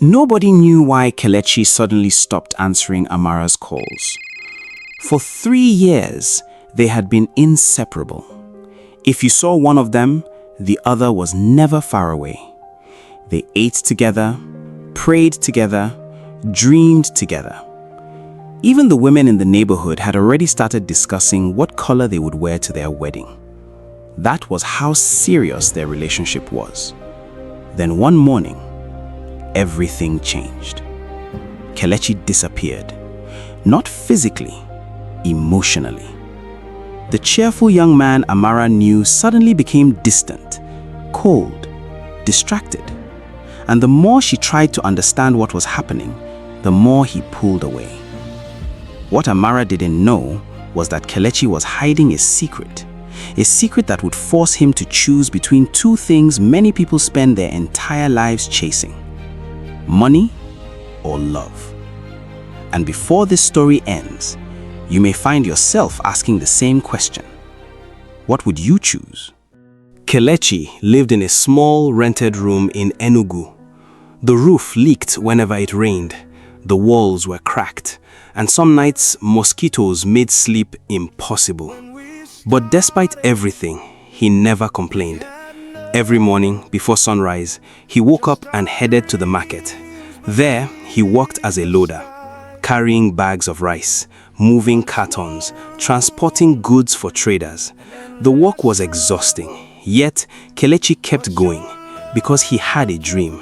Nobody knew why Kelechi suddenly stopped answering Amara's calls. For 3 years, they had been inseparable. If you saw one of them, the other was never far away. They ate together, prayed together, dreamed together. Even the women in the neighborhood had already started discussing what color they would wear to their wedding. That was how serious their relationship was. Then one morning, everything changed. Kelechi disappeared. Not physically, emotionally. The cheerful young man Amara knew suddenly became distant, cold, distracted. And the more she tried to understand what was happening, the more he pulled away. What Amara didn't know was that Kelechi was hiding a secret that would force him to choose between two things many people spend their entire lives chasing: money or love. And before this story ends, you may find yourself asking the same question. What would you choose? Kelechi lived in a small rented room in Enugu. The roof leaked whenever it rained, the walls were cracked, and some nights mosquitoes made sleep impossible. But despite everything, he never complained. Every morning before sunrise, he woke up and headed to the market. There, he worked as a loader, carrying bags of rice, moving cartons, transporting goods for traders. The work was exhausting, yet Kelechi kept going because he had a dream.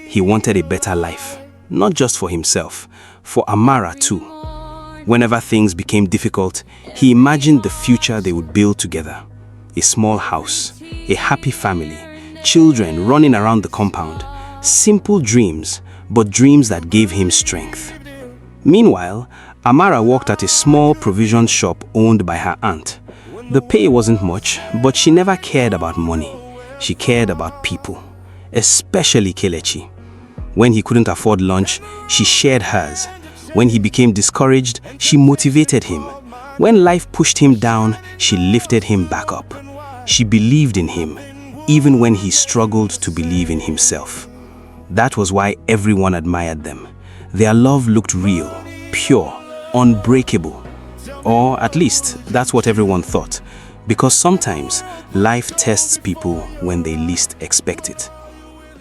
He wanted a better life, not just for himself, for Amara too. Whenever things became difficult, he imagined the future they would build together. A small house, a happy family, children running around the compound. Simple dreams, but dreams that gave him strength. Meanwhile, Amara worked at a small provision shop owned by her aunt. The pay wasn't much, but she never cared about money. She cared about people, especially Kelechi. When he couldn't afford lunch, she shared hers. When he became discouraged, she motivated him. When life pushed him down, she lifted him back up. She believed in him, even when he struggled to believe in himself. That was why everyone admired them. Their love looked real, pure, unbreakable. Or at least, that's what everyone thought. Because sometimes, life tests people when they least expect it.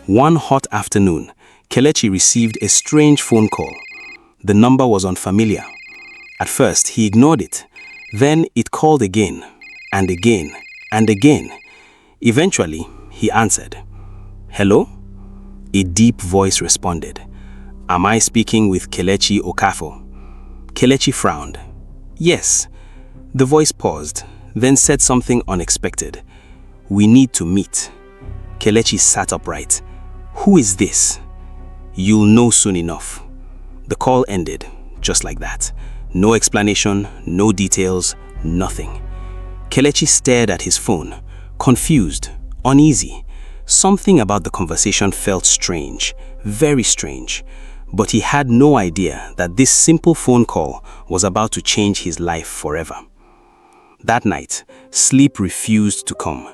One hot afternoon, Kelechi received a strange phone call. The number was unfamiliar. At first, he ignored it. Then it called again, and again, and again. Eventually, he answered. "Hello?" A deep voice responded. "Am I speaking with Kelechi Okafo?" Kelechi frowned. "Yes." The voice paused, then said something unexpected. "We need to meet." Kelechi sat upright. "Who is this?" "You'll know soon enough." The call ended, just like that. No explanation, no details, nothing. Kelechi stared at his phone, confused, uneasy. Something about the conversation felt strange, very strange. But he had no idea that this simple phone call was about to change his life forever. That night, sleep refused to come.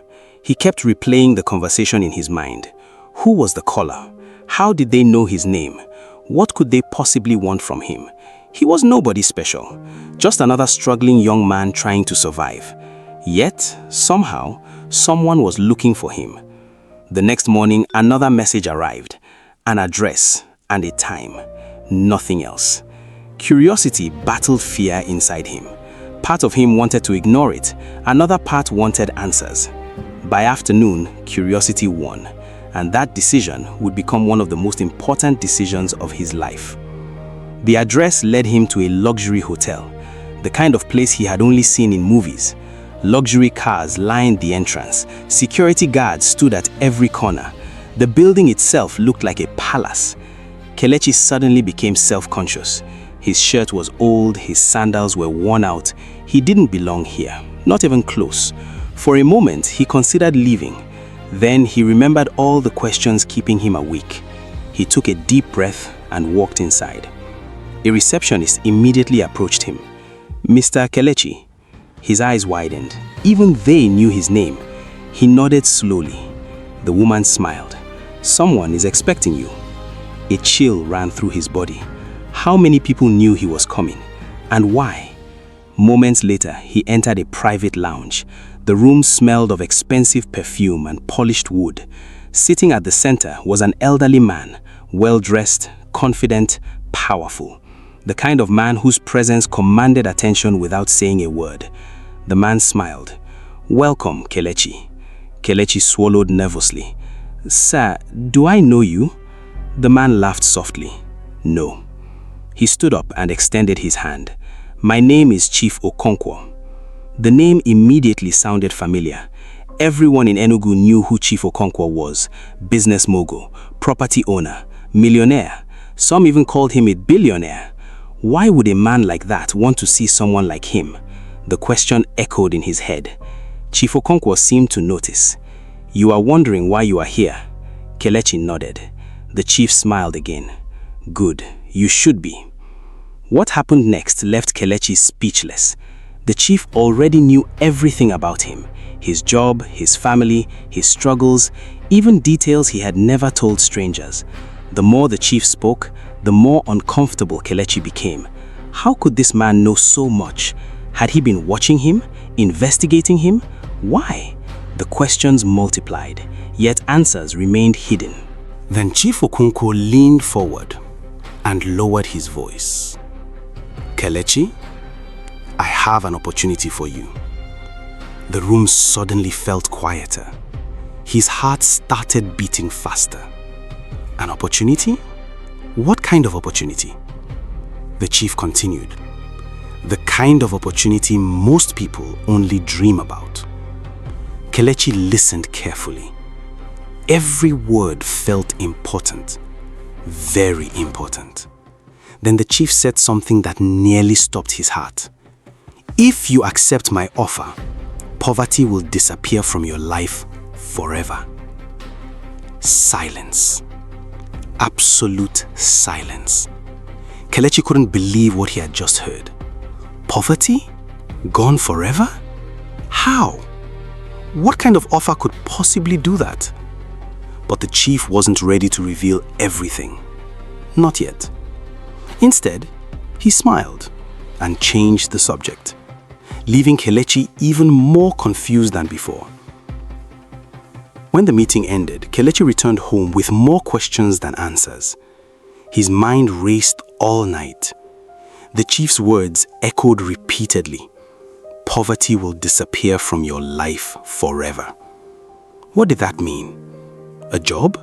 He kept replaying the conversation in his mind. Who was the caller? How did they know his name? What could they possibly want from him? He was nobody special, just another struggling young man trying to survive. Yet, somehow, someone was looking for him. The next morning, another message arrived. An address and a time. Nothing else. Curiosity battled fear inside him. Part of him wanted to ignore it. Another part wanted answers. By afternoon, curiosity won. And that decision would become one of the most important decisions of his life. The address led him to a luxury hotel, the kind of place he had only seen in movies. Luxury cars lined the entrance. Security guards stood at every corner. The building itself looked like a palace. Kelechi suddenly became self-conscious. His shirt was old, his sandals were worn out. He didn't belong here, not even close. For a moment, he considered leaving. Then he remembered all the questions keeping him awake. He took a deep breath and walked inside. A receptionist immediately approached him. "Mr. Kelechi." His eyes widened. Even they knew his name. He nodded slowly. The woman smiled. "Someone is expecting you." A chill ran through his body. How many people knew he was coming? And why? Moments later, he entered a private lounge. The room smelled of expensive perfume and polished wood. Sitting at the center was an elderly man, well-dressed, confident, powerful. The kind of man whose presence commanded attention without saying a word. The man smiled. "Welcome, Kelechi." Kelechi swallowed nervously. "Sir, do I know you?" The man laughed softly. "No." He stood up and extended his hand. "My name is Chief Okonkwo." The name immediately sounded familiar. Everyone in Enugu knew who Chief Okonkwo was. Business mogul, property owner, millionaire. Some even called him a billionaire. Why would a man like that want to see someone like him? The question echoed in his head. Chief Okonkwo seemed to notice. "You are wondering why you are here?" Kelechi nodded. The chief smiled again. "Good, you should be." What happened next left Kelechi speechless. The chief already knew everything about him. His job, his family, his struggles, even details he had never told strangers. The more the chief spoke, the more uncomfortable Kelechi became. How could this man know so much? Had he been watching him? Investigating him? Why? The questions multiplied, yet answers remained hidden. Then Chief Okonkwo leaned forward and lowered his voice. "Kelechi, I have an opportunity for you." The room suddenly felt quieter. His heart started beating faster. "An opportunity? What kind of opportunity?" The chief continued. "The kind of opportunity most people only dream about." Kelechi listened carefully. Every word felt important, very important. Then the chief said something that nearly stopped his heart. "If you accept my offer, poverty will disappear from your life forever." Silence. Absolute silence. Kelechi couldn't believe what he had just heard. Poverty? Gone forever? How? What kind of offer could possibly do that? But the chief wasn't ready to reveal everything. Not yet. Instead, he smiled and changed the subject, leaving Kelechi even more confused than before. When the meeting ended, Kelechi returned home with more questions than answers. His mind raced all night. The chief's words echoed repeatedly. Poverty will disappear from your life forever. What did that mean? A job?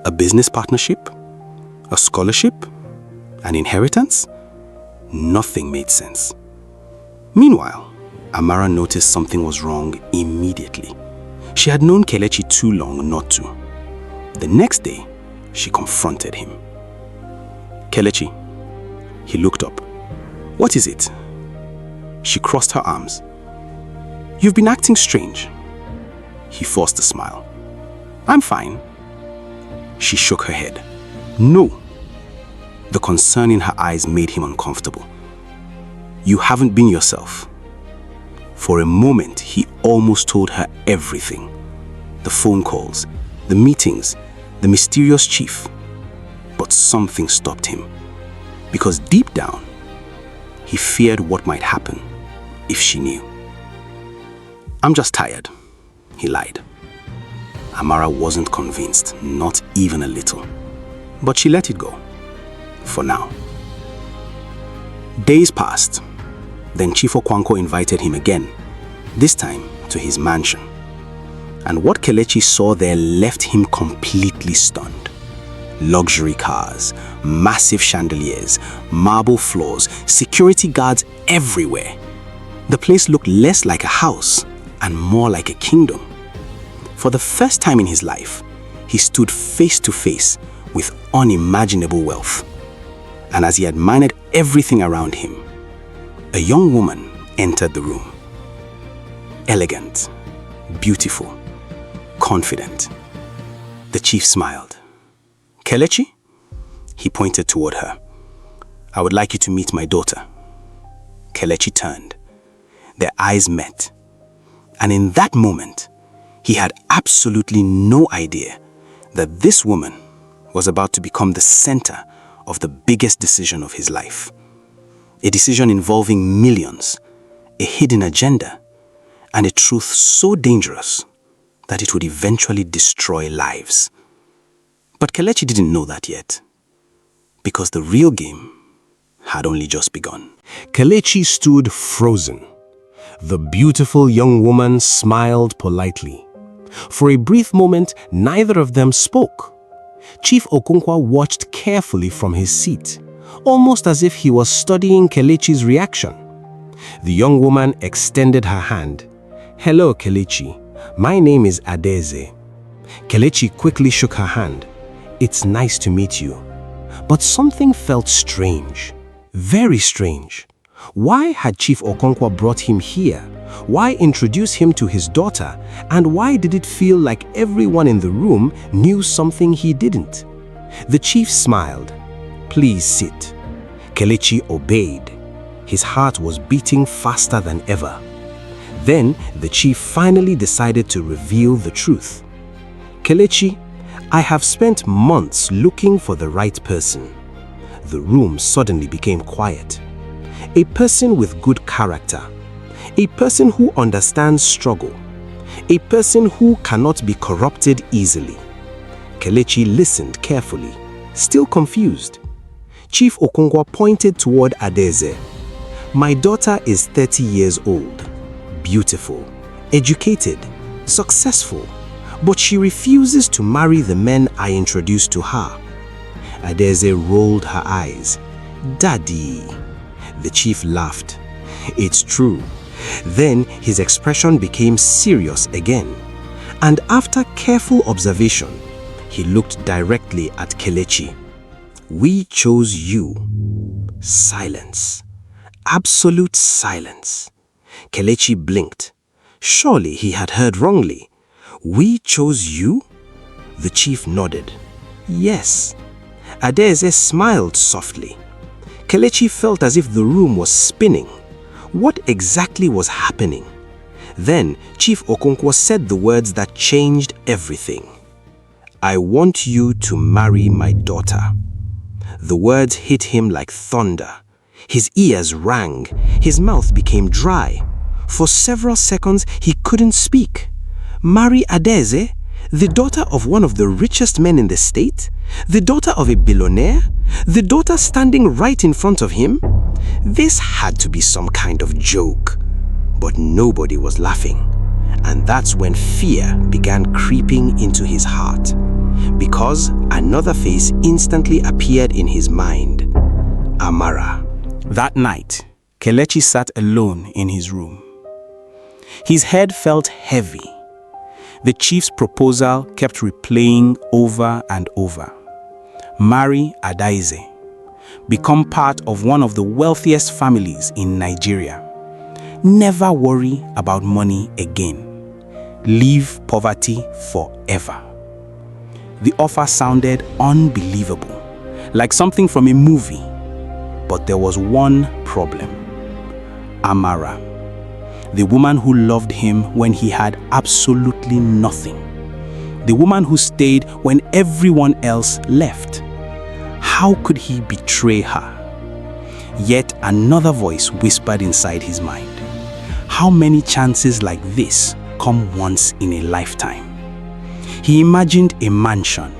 A business partnership? A scholarship? An inheritance? Nothing made sense. Meanwhile, Amara noticed something was wrong immediately. She had known Kelechi too long not to. The next day, she confronted him. "Kelechi." He looked up. "What is it?" She crossed her arms. "You've been acting strange." He forced a smile. "I'm fine." She shook her head. "No." The concern in her eyes made him uncomfortable. "You haven't been yourself." For a moment, he almost told her everything. The phone calls, the meetings, the mysterious chief. But something stopped him. Because deep down, he feared what might happen if she knew. "I'm just tired," he lied. Amara wasn't convinced, not even a little. But she let it go. For now. Days passed. Then Chief Okonkwo invited him again, this time to his mansion. And what Kelechi saw there left him completely stunned. Luxury cars, massive chandeliers, marble floors, security guards everywhere. The place looked less like a house and more like a kingdom. For the first time in his life, he stood face to face with unimaginable wealth. And as he admired everything around him, a young woman entered the room. Elegant, beautiful, confident. The chief smiled. "Kelechi?" He pointed toward her. "I would like you to meet my daughter." Kelechi turned. Their eyes met. And in that moment, he had absolutely no idea that this woman was about to become the center of the biggest decision of his life. A decision involving millions, a hidden agenda, and a truth so dangerous that it would eventually destroy lives. But Kelechi didn't know that yet, because the real game had only just begun. Kelechi stood frozen. The beautiful young woman smiled politely. For a brief moment, neither of them spoke. Chief Okonkwo watched carefully from his seat, almost as if he was studying Kelechi's reaction. The young woman extended her hand. "Hello, Kelechi. My name is Adeze." Kelechi quickly shook her hand. "It's nice to meet you." But something felt strange. Very strange. Why had Chief Okonkwo brought him here? Why introduce him to his daughter? And why did it feel like everyone in the room knew something he didn't? The chief smiled. "Please sit." Kelechi obeyed. His heart was beating faster than ever. Then the chief finally decided to reveal the truth. "Kelechi, I have spent months looking for the right person." The room suddenly became quiet. A person with good character. A person who understands struggle. A person who cannot be corrupted easily. Kelechi listened carefully, still confused. Chief Okonkwo pointed toward Adeze. "My daughter is 30 years old, beautiful, educated, successful, but she refuses to marry the men I introduced to her." Adeze rolled her eyes. "Daddy." The chief laughed. "It's true." Then his expression became serious again. And after careful observation, he looked directly at Kelechi. "We chose you." Silence. Absolute silence. Kelechi blinked. Surely he had heard wrongly. "We chose you?" The chief nodded. "Yes." Adeze smiled softly. Kelechi felt as if the room was spinning. What exactly was happening? Then Chief Okonkwo said the words that changed everything. "I want you to marry my daughter." The words hit him like thunder. His ears rang. His mouth became dry. For several seconds, he couldn't speak. Marry Adeze, the daughter of one of the richest men in the state? The daughter of a billionaire? The daughter standing right in front of him? This had to be some kind of joke. But nobody was laughing. And that's when fear began creeping into his heart. Because another face instantly appeared in his mind. Amara. That night, Kelechi sat alone in his room. His head felt heavy. The chief's proposal kept replaying over and over. Marry Adeze. Become part of one of the wealthiest families in Nigeria. Never worry about money again. Leave poverty forever. The offer sounded unbelievable, like something from a movie. But there was one problem. Amara. The woman who loved him when he had absolutely nothing. The woman who stayed when everyone else left. How could he betray her? Yet another voice whispered inside his mind. How many chances like this come once in a lifetime? He imagined a mansion,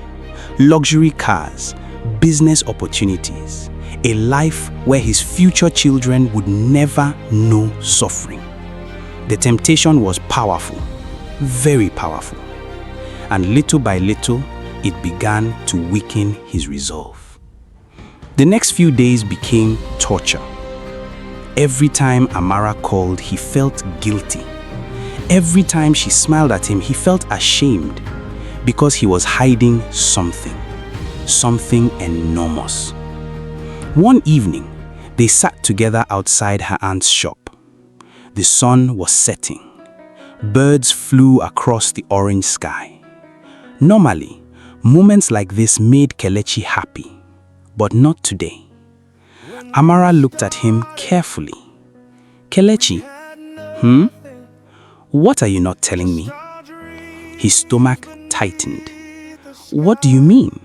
luxury cars, business opportunities, a life where his future children would never know suffering. The temptation was powerful, very powerful. And little by little, it began to weaken his resolve. The next few days became torture. Every time Amara called, he felt guilty. Every time she smiled at him, he felt ashamed because he was hiding something enormous. One evening, they sat together outside her aunt's shop. The sun was setting. Birds flew across the orange sky. Normally, moments like this made Kelechi happy, but not today. Amara looked at him carefully. "Kelechi, what are you not telling me?" His stomach tightened. "What do you mean?"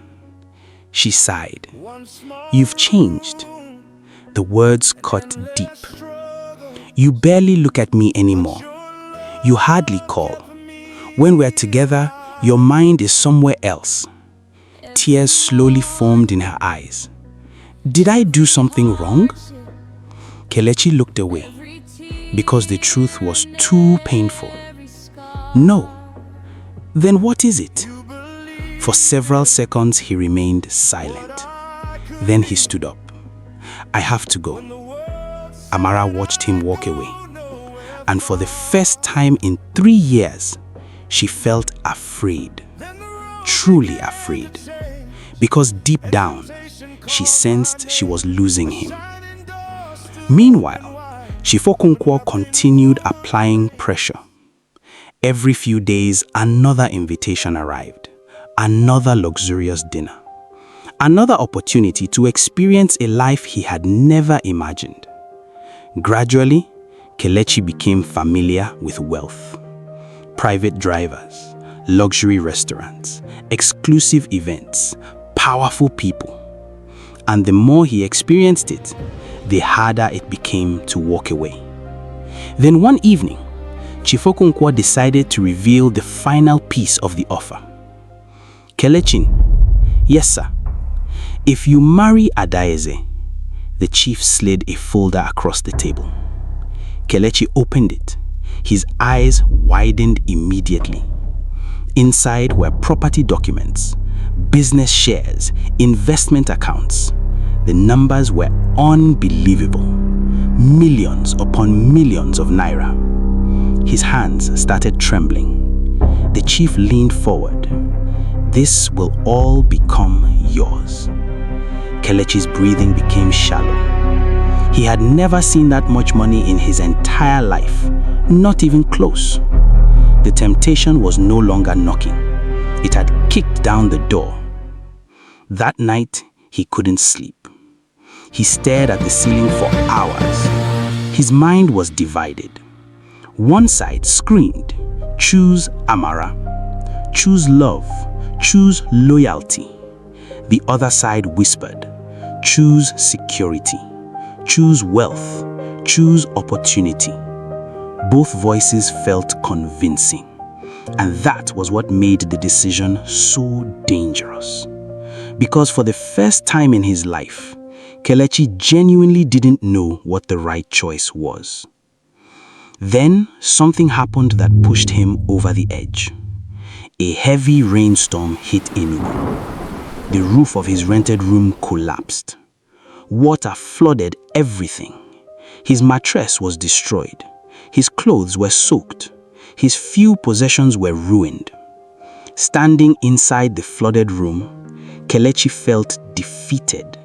She sighed. "You've changed." The words cut deep. "You barely look at me anymore. You hardly call. When we're together, your mind is somewhere else." Tears slowly formed in her eyes. "Did I do something wrong?" Kelechi looked away because the truth was too painful. "No." "Then what is it?" For several seconds he remained silent. Then he stood up. "I have to go." Amara watched him walk away. And for the first time in 3 years, she felt afraid. Truly afraid. Because deep down, she sensed she was losing him. Meanwhile, Chifokunkwo continued applying pressure. Every few days, another invitation arrived. Another luxurious dinner. Another opportunity to experience a life he had never imagined. Gradually, Kelechi became familiar with wealth. Private drivers, luxury restaurants, exclusive events, powerful people. And the more he experienced it, the harder it became to walk away. Then one evening, Chifokunkwo decided to reveal the final piece of the offer. "Kelechi, yes sir, if you marry Adaeze," the chief slid a folder across the table. Kelechi opened it. His eyes widened immediately. Inside were property documents, business shares, investment accounts. The numbers were unbelievable. Millions upon millions of naira. His hands started trembling. The chief leaned forward. "This will all become yours." Kelechi's breathing became shallow. He had never seen that much money in his entire life, not even close. The temptation was no longer knocking. It had kicked down the door. That night, he couldn't sleep. He stared at the ceiling for hours. His mind was divided. One side screamed, "Choose Amara. Choose love. Choose loyalty." The other side whispered, "Choose security. Choose wealth. Choose opportunity." Both voices felt convincing. And that was what made the decision so dangerous. Because for the first time in his life, Kelechi genuinely didn't know what the right choice was. Then something happened that pushed him over the edge. A heavy rainstorm hit Enugu. The roof of his rented room collapsed. Water flooded everything. His mattress was destroyed. His clothes were soaked. His few possessions were ruined. Standing inside the flooded room, Kelechi felt defeated,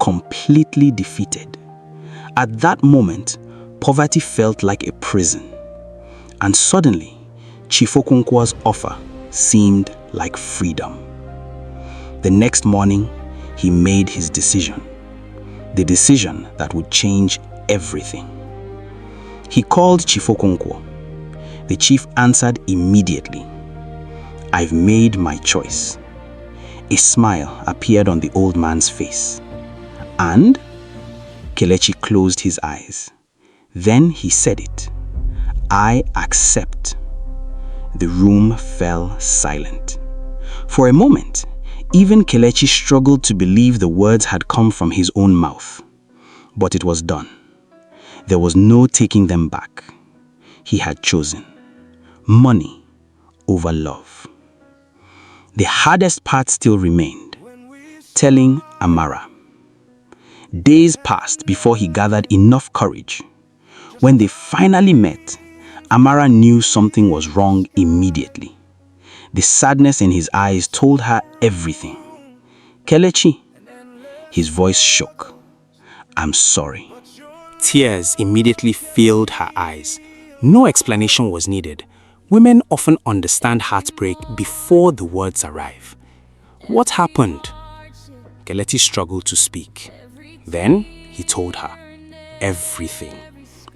completely defeated. At that moment, poverty felt like a prison. And suddenly, Chifokunkwo's offer seemed like freedom. The next morning, he made his decision. The decision that would change everything. He called Chifokunkwo. The chief answered immediately. "I've made my choice." A smile appeared on the old man's face. "And?" Kelechi closed his eyes. Then he said it. "I accept." The room fell silent. For a moment, even Kelechi struggled to believe the words had come from his own mouth. But it was done. There was no taking them back. He had chosen money over love. The hardest part still remained, telling Amara. Days passed before he gathered enough courage. When they finally met, Amara knew something was wrong immediately. The sadness in his eyes told her everything. "Kelechi," his voice shook. "I'm sorry." Tears immediately filled her eyes. No explanation was needed. Women often understand heartbreak before the words arrive. What happened? Kelechi struggled to speak. Then he told her everything.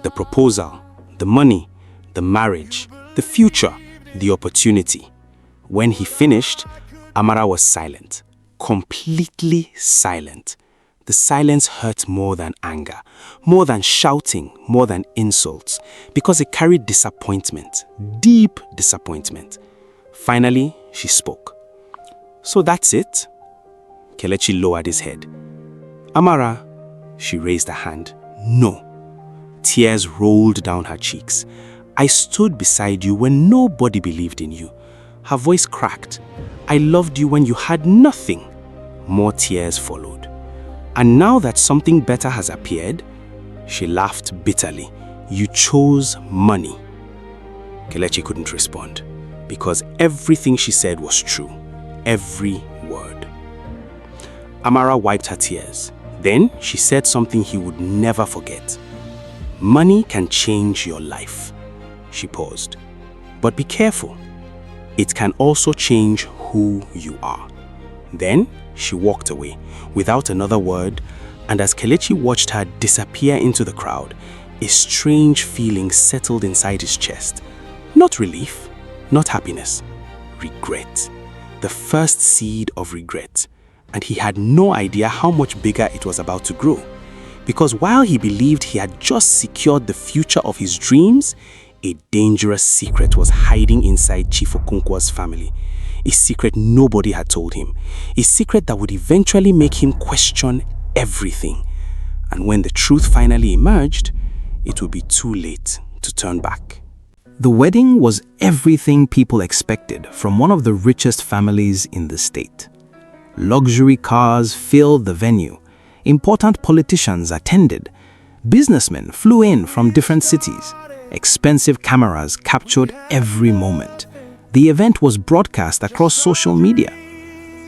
The proposal, the money, the marriage, the future, the opportunity. When he finished, Amara was silent, completely silent. The silence hurt more than anger, more than shouting, more than insults, because it carried disappointment, deep disappointment. Finally, she spoke. "So that's it?" Kelechi lowered his head. "Amara," she raised a hand. "No." Tears rolled down her cheeks. "I stood beside you when nobody believed in you." Her voice cracked. "I loved you when you had nothing." More tears followed. "And now that something better has appeared," she laughed bitterly, "you chose money." Kelechi couldn't respond, because everything she said was true. Every word. Amara wiped her tears. Then she said something he would never forget. "Money can change your life." She paused. "But be careful. It can also change who you are." Then she walked away without another word, and as Kelechi watched her disappear into the crowd, a strange feeling settled inside his chest. Not relief, not happiness, regret. The first seed of regret. And he had no idea how much bigger it was about to grow. Because while he believed he had just secured the future of his dreams, a dangerous secret was hiding inside Chief Okonkwo's family. A secret nobody had told him. A secret that would eventually make him question everything. And when the truth finally emerged, it would be too late to turn back. The wedding was everything people expected from one of the richest families in the state. Luxury cars filled the venue. Important politicians attended. Businessmen flew in from different cities. Expensive cameras captured every moment. The event was broadcast across social media.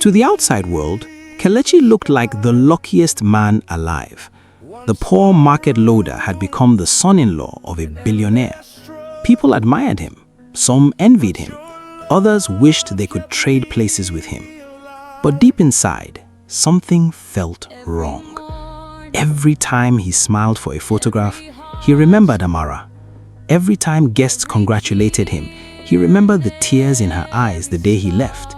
To the outside world, Kelechi looked like the luckiest man alive. The poor market loader had become the son-in-law of a billionaire. People admired him. Some envied him. Others wished they could trade places with him. But deep inside, something felt wrong. Every time he smiled for a photograph, he remembered Amara. Every time guests congratulated him, he remembered the tears in her eyes the day he left.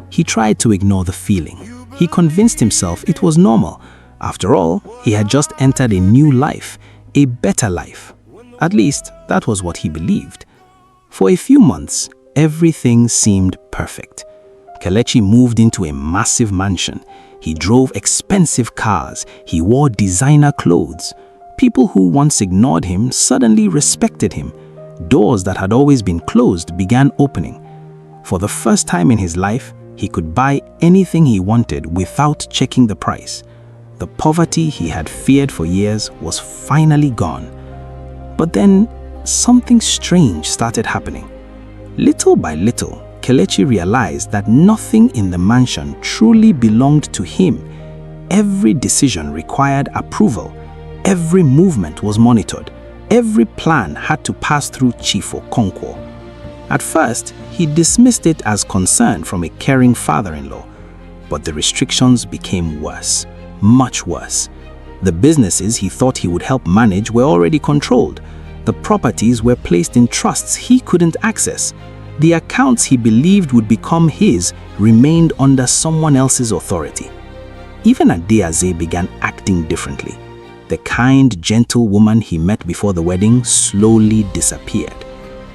He tried to ignore the feeling. He convinced himself it was normal. After all, he had just entered a new life, a better life. At least, that was what he believed. For a few months, everything seemed perfect. Kelechi moved into a massive mansion. He drove expensive cars. He wore designer clothes. People who once ignored him suddenly respected him. Doors that had always been closed began opening. For the first time in his life, he could buy anything he wanted without checking the price. The poverty he had feared for years was finally gone. But then, something strange started happening. Little by little, Kelechi realized that nothing in the mansion truly belonged to him. Every decision required approval. Every movement was monitored. Every plan had to pass through Chief Okonkwo. At first, he dismissed it as concern from a caring father-in-law. But the restrictions became worse, much worse. The businesses he thought he would help manage were already controlled. The properties were placed in trusts he couldn't access. The accounts he believed would become his remained under someone else's authority. Even Adeaze began acting differently. The kind, gentle woman he met before the wedding slowly disappeared.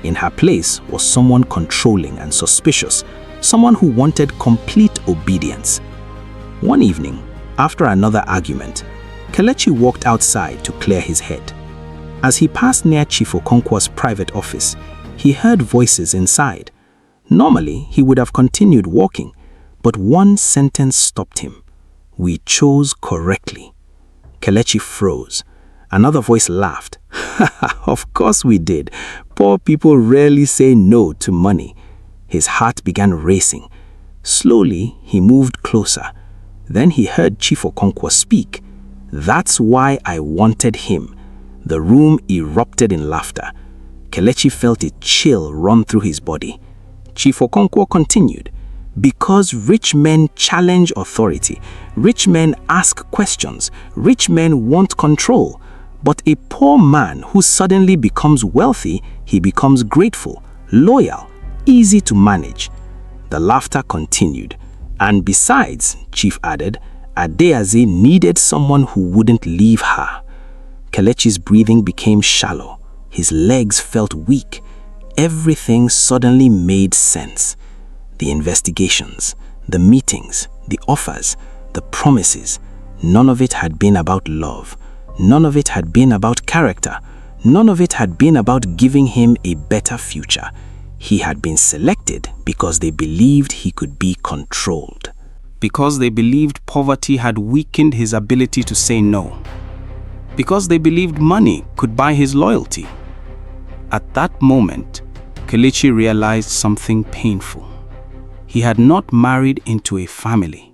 In her place was someone controlling and suspicious, someone who wanted complete obedience. One evening, after another argument, Kelechi walked outside to clear his head. As he passed near Chief Okonkwo's private office, he heard voices inside. Normally, he would have continued walking, but one sentence stopped him. "We chose correctly." Kelechi froze. Another voice laughed. "Of course we did. Poor people rarely say no to money." His heart began racing. Slowly, he moved closer. Then he heard Chief Okonkwo speak. "That's why I wanted him." The room erupted in laughter. Kelechi felt a chill run through his body. Chief Okonkwo continued, "Because rich men challenge authority, rich men ask questions, rich men want control. But a poor man who suddenly becomes wealthy, he becomes grateful, loyal, easy to manage." The laughter continued. And besides, Chief added, Adeaze needed someone who wouldn't leave her. Kelechi's breathing became shallow. His legs felt weak. Everything suddenly made sense. The investigations, the meetings, the offers, the promises, none of it had been about love. None of it had been about character. None of it had been about giving him a better future. He had been selected because they believed he could be controlled. Because they believed poverty had weakened his ability to say no. Because they believed money could buy his loyalty. At that moment, Kelechi realized something painful. He had not married into a family.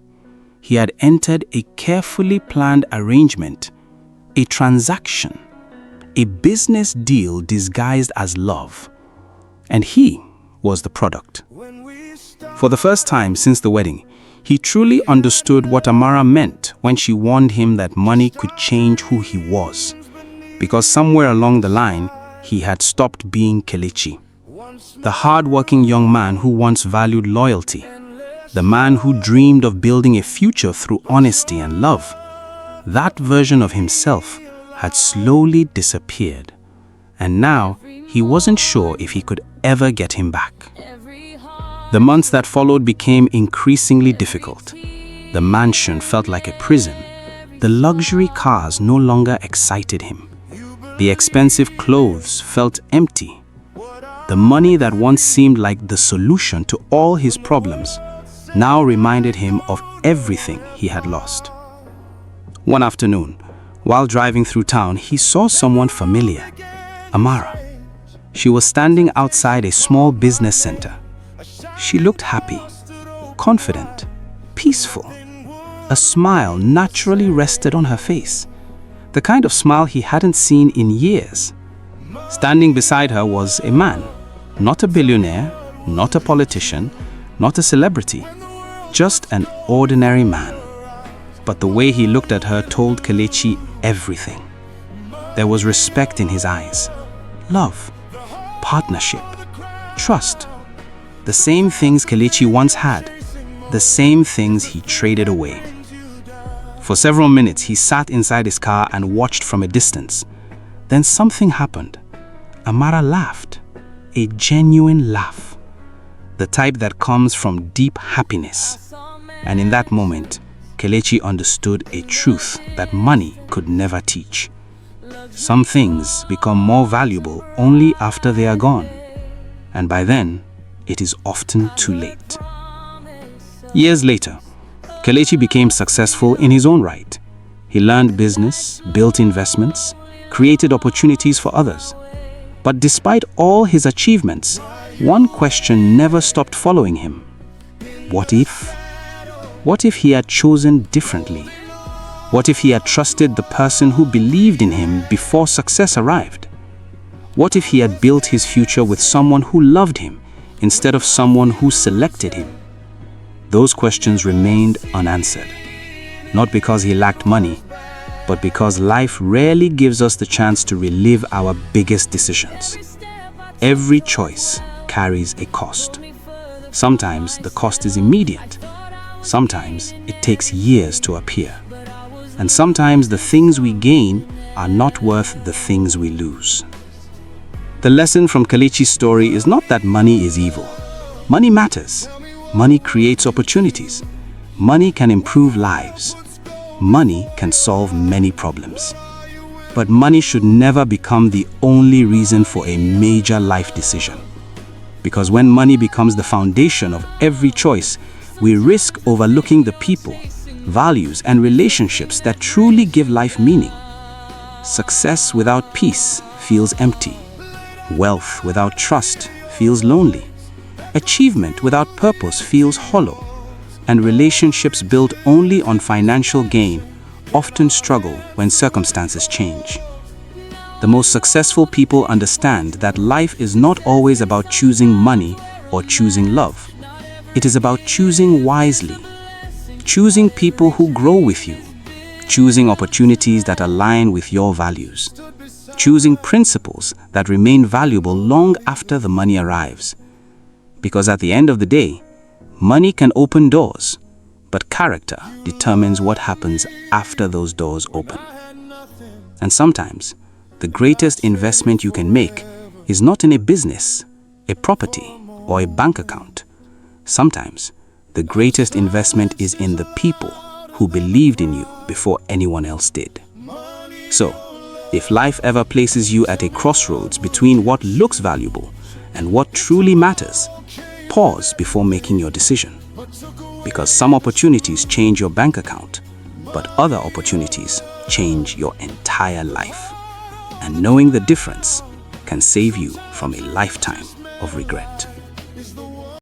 He had entered a carefully planned arrangement, a transaction, a business deal disguised as love. And he was the product. For the first time since the wedding, he truly understood what Amara meant when she warned him that money could change who he was. Because somewhere along the line, he had stopped being Kelechi, the hard-working young man who once valued loyalty, the man who dreamed of building a future through honesty and love. That version of himself had slowly disappeared, and now he wasn't sure if he could ever get him back. The months that followed became increasingly difficult. The mansion felt like a prison. The luxury cars no longer excited him. The expensive clothes felt empty. The money that once seemed like the solution to all his problems now reminded him of everything he had lost. One afternoon, while driving through town, he saw someone familiar, Amara. She was standing outside a small business center. She looked happy, confident, peaceful. A smile naturally rested on her face, the kind of smile he hadn't seen in years. Standing beside her was a man, not a billionaire, not a politician, not a celebrity, just an ordinary man. But the way he looked at her told Kelechi everything. There was respect in his eyes, love, partnership, trust. The same things Kelechi once had, the same things he traded away. For several minutes, he sat inside his car and watched from a distance. Then something happened. Amara laughed, a genuine laugh, the type that comes from deep happiness. And in that moment, Kelechi understood a truth that money could never teach. Some things become more valuable only after they are gone, and by then, it is often too late. Years later, Kelechi became successful in his own right. He learned business, built investments, created opportunities for others. But despite all his achievements, one question never stopped following him. What if? What if he had chosen differently? What if he had trusted the person who believed in him before success arrived? What if he had built his future with someone who loved him instead of someone who selected him? Those questions remained unanswered. Not because he lacked money, but because life rarely gives us the chance to relive our biggest decisions. Every choice carries a cost. Sometimes the cost is immediate. Sometimes it takes years to appear. And sometimes the things we gain are not worth the things we lose. The lesson from Kelechi's story is not that money is evil. Money matters. Money creates opportunities. Money can improve lives. Money can solve many problems. But money should never become the only reason for a major life decision. Because when money becomes the foundation of every choice, we risk overlooking the people, values, and relationships that truly give life meaning. Success without peace feels empty. Wealth without trust feels lonely. Achievement without purpose feels hollow. And relationships built only on financial gain often struggle when circumstances change. The most successful people understand that life is not always about choosing money or choosing love. It is about choosing wisely, choosing people who grow with you, choosing opportunities that align with your values, choosing principles that remain valuable long after the money arrives. Because at the end of the day, money can open doors, but character determines what happens after those doors open. And sometimes, the greatest investment you can make is not in a business, a property, or a bank account. Sometimes, the greatest investment is in the people who believed in you before anyone else did. So, if life ever places you at a crossroads between what looks valuable and what truly matters, pause before making your decision. Because some opportunities change your bank account, but other opportunities change your entire life. And knowing the difference can save you from a lifetime of regret.